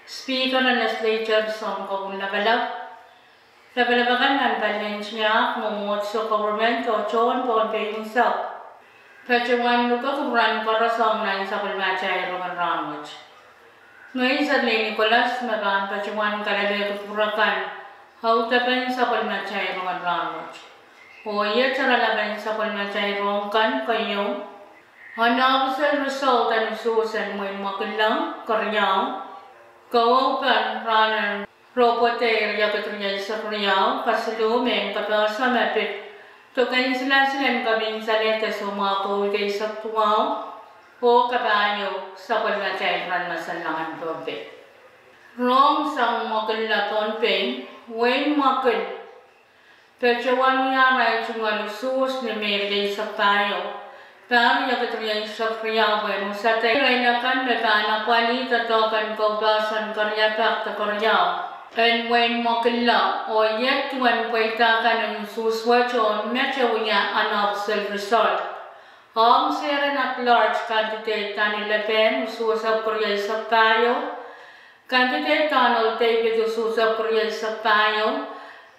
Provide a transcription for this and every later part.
Speaker and legislature song kung Labalabagan and Valencia, Momotso government or Chon Pon paying self. Pachawan Luka run for a song nine Sapalmacha Rongen Rahnwet. Noise at Nicholas Magan Pachawan Kalade Purakan, how Tapan Sapalmacha Rongen Rahnwet. O yet a relevant Sapalmacha Ronkan Kayong. On official result and source and when Makilang, Koryao, go open, run Ropote Yakatria Sakriao, Casilo, men Capasa Mapit, Token Silasin Cabin Saleta Sumaco, de Saptuao, O Caballo, Sapalmacha Ranmasalan Bombe. Rome sang Mokilla Tonpe, Wayne Mokin, Pechawania Raichungan Sus, Nemere Sapayo. Pang Yakatria Sakria when Sate Rainakan Metana Quali the token Gobasan Karyapak the Koryao, and when Mokilla, or yet when Waitakan and Suswacho Metawia unofficial result. Home Seren at large candidate Tani Le Pen, Susa Korea Sapayo, candidate Donald David Susa Korea Sapayo,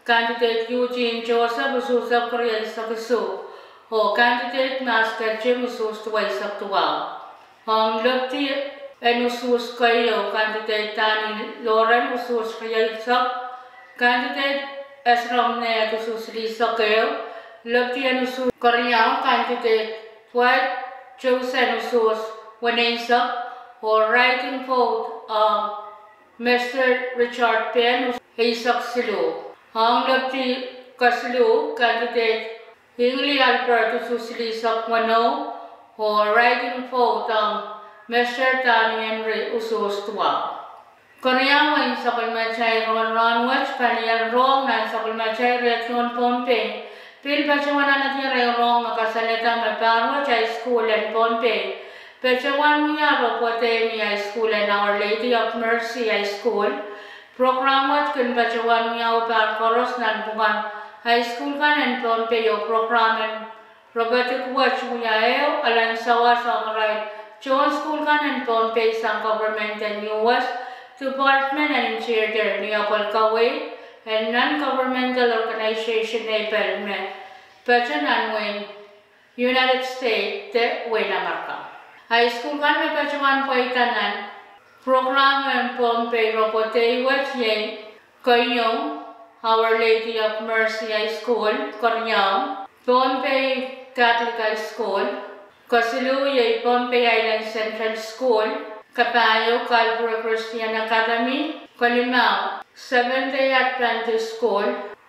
candidate Eugene Joseph Susa Korea Sakasu. O candidate Master Jim Usus to Wais up to Wow. Hong Lupti and Usus Kayo, candidate Tani Lauren Usus Kriya up, candidate Esrom Ne to Susli Sakayo, Lupti and Usus Korea, candidate White Joseph Usus Wanesa, or writing vote Mr. Richard Penn Isak Silu. Hong Lupti Kasilu, candidate Hingley Alberto Susili Sapwano, or writing vote Mr. Tani Henry Usus Tua. Korea in Sapalmacha Rongen Rahnwet, Panian Rong, and Sapalmacha Retion Pompe, Pil Pachawana Rong, Makasaleta Maparwa High School and Pompe, Pachawan Yaro Potemi High School and Our Lady of Mercy High School, Program what can Pachawan Yao Parkoros Nanpungan. High School kan and Pompeo program and robotic watch Muyaeo, Alan Sawa Songrai, John School kan and Pompey sang government and US, department and interior Neopol Kawe, and non-governmental organization Nepal, Pajan and Wayne, United States, de Wayne High School kan may Pajaman Poitanan, program and Pompey robote watch Yang, Kayong, Our Lady of Mercy High School, Koryao, Pompey Catholic High School, Kasiluye Pompey Island Central School, Capayo Calvary Christian Academy, Colimao, Seventh-day Adventist School,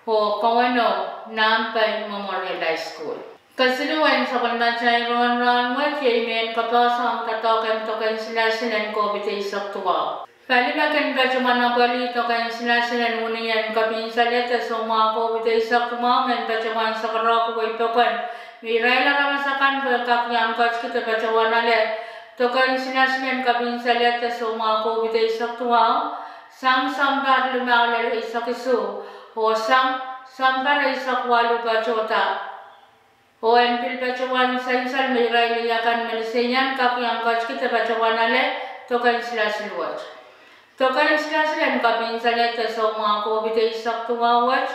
o Kawano, Nampay Memorial High School. Kasiluan sa Kalmacha Rongen Rahnwet, Yemen Kapasang Katokan sila sinan COVID sa tuwa. Palibagan ba Jumana Balito kan sinasinan unian kabin sa leta so mga COVID sa kumangan ba Juman sa karako way tokan. Miraila ramasakan ba kakyang coach kita ba Juman ale tokan sinasinan kabin sa leta so mga COVID sa tuwa. Sang sambar lumaulal isa kisu o sang sambar isa kwalo ba Jota. O empil ba Juman sa insal miraila yakan malisenyan kakyang coach kita ba Juman ale tokan sinasiluwat. Tokan sinasilan kabin sa leta sa mga COVID sa tuwawat,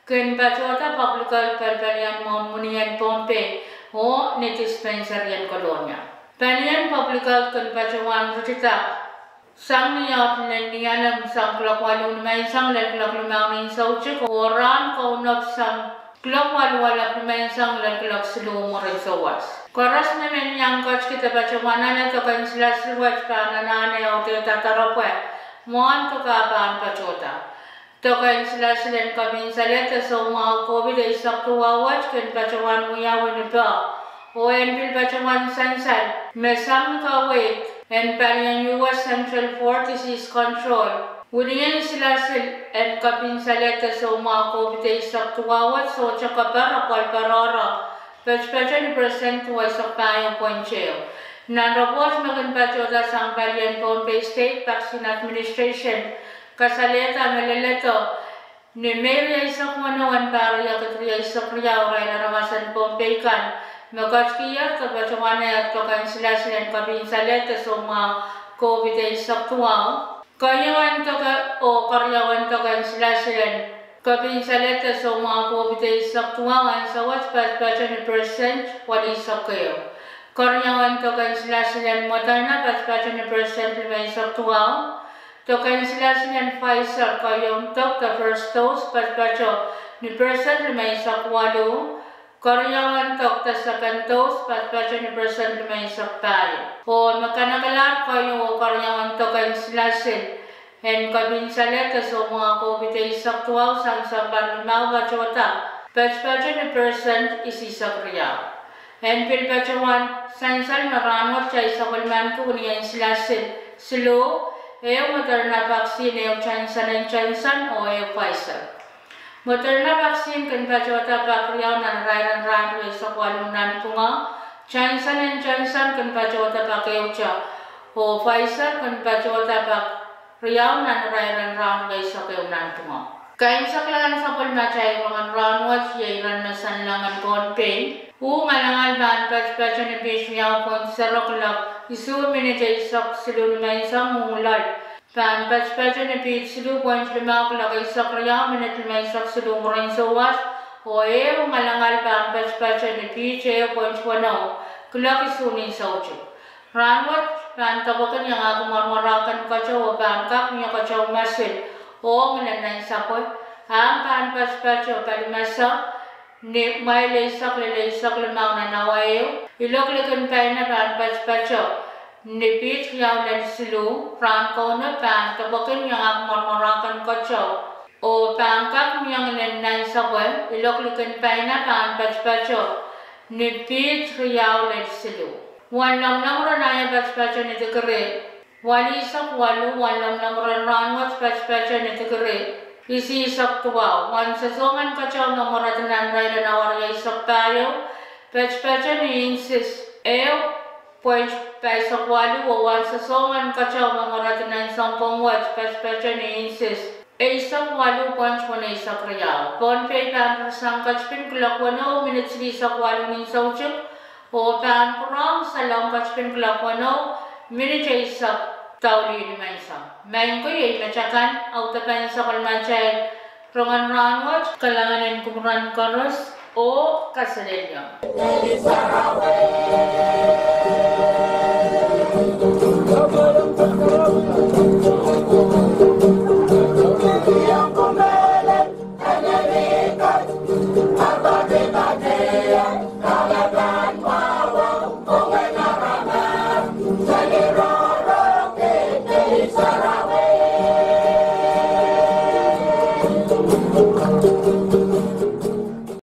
ken bachota publical palpalian Munian Pompe o ni dispensaryan Kolonya. Palian publical ken bachawan rutita, sang niyot niyanam sang klokwalun may sang lalklak lumangin sa uchik o ran kaunap sang klokwalwalak lumay sang lalklak silumo rin sa was. Koras naman yang coach kita bachawan na tokan sila siwat pa nanane o tatarapwe. Mohon kekabahan pacota. Tokan sila silen kabin sa leta sa mga COVID ay saktuwawat ken pacawan muyawan pa. O enpil pacawan sansan. Mesam kawait and Palian US Central for Disease Control. Ulian sila and kapinsaleta sa mga COVID sa tuwawat so tsakapara palparara. Pechpecha ni present tuwa sa tayong poncheo. Nanrapos makinpachoda sa Palian Pompey State Vaccine Administration. Kasaleta meleleto ni Mary Isaac Manawan para yakatria Isaac Riyaw ray na ramasan Pompey kan. Magkatskiyar tabachawana at kakan sila and kapinsaleta sa mga COVID sa tuwaw. Karyawan to o karyawan to kan sila kapinsaleta sa mga COVID sa tuwangan sa waspat ni percent wali sa kayo. Karyawan to kan sila Moderna paspat ni percent limay sa tuwaw. To kan sila Pfizer kayong to the first dose paspat ni percent limay sa kwalo. Karyawan to the second dose paspat ni percent limay sa tayo. O makanakalar kayo karyawan to kan sila and kabinsaleta sa mga COVID sa tuwaw sang sa Barlimao Bachota, paspat ni percent isisak riyaw. And pilpachawan sansal Rahnwet chay sa kulman ko niyan sila slow, Moderna vaccine Johnson o Pfizer. Moderna vaccine kan Bachota pakriyaw na Rongen Rahnwet sa kwalunan ko nga, Johnson kan Bachota pakriyaw o Pfizer kan Bachota pakriyaw na Rongen Rahnwet sa kwalunan ko nga. Kain sa klalan sa kulmachay Rongen Rahnwet yairan na sanlangan Pompey. Ngalangal ban paspat ni Bishmiyaw pon saroklak isu minijay sak silu lumay sa mulal. Pan paspat ni Bit silu pon limak lagay sa kriyaw minit lumay sak silu murain sa was. Ngalangal ban paspat ni Bit pon wanaw kulak isu ni sa ucho. Rahnwet pan tabakan yang aku marmarakan kacaw pan kak niya kacaw masin. Ngalanay sakoy. Pan paspat palimasa. Ni may laysak lamang na nawayo. Iloklikan pa na pan paspacho. Ni Pete yaw na silu. Franco na pan tabakin yung ang marmarakan kacho. O pangkak niyang nanay sabay. Iloklikan pa na pan paspacho. Ni Pete yaw na silu. Walang lang ranaya paspacho ni Tigre. Walisak walu walang lang Rahnwet paspacho ni Tigre. Isisak tuwaw. Wan sasongan kacaw ng maratanan ray na nawarya isak tayo. Pechpecha ni insist. Pues paisak walu o wan sasongan kacaw ng maratanan sampung wats. Pechpecha ni insist. Isak walu punch mo na isak riyaw. Pompey pan persang kachpin kulak wano minutes isak walu ning sauchuk. O pan perang salang kachpin kulak wano minutes isak tauli ni Maisa. Main ko yun, macakan, autapan sa kalmachay, Rongen Rahnwet, kalanganin kumuran karos, o kasalilyo.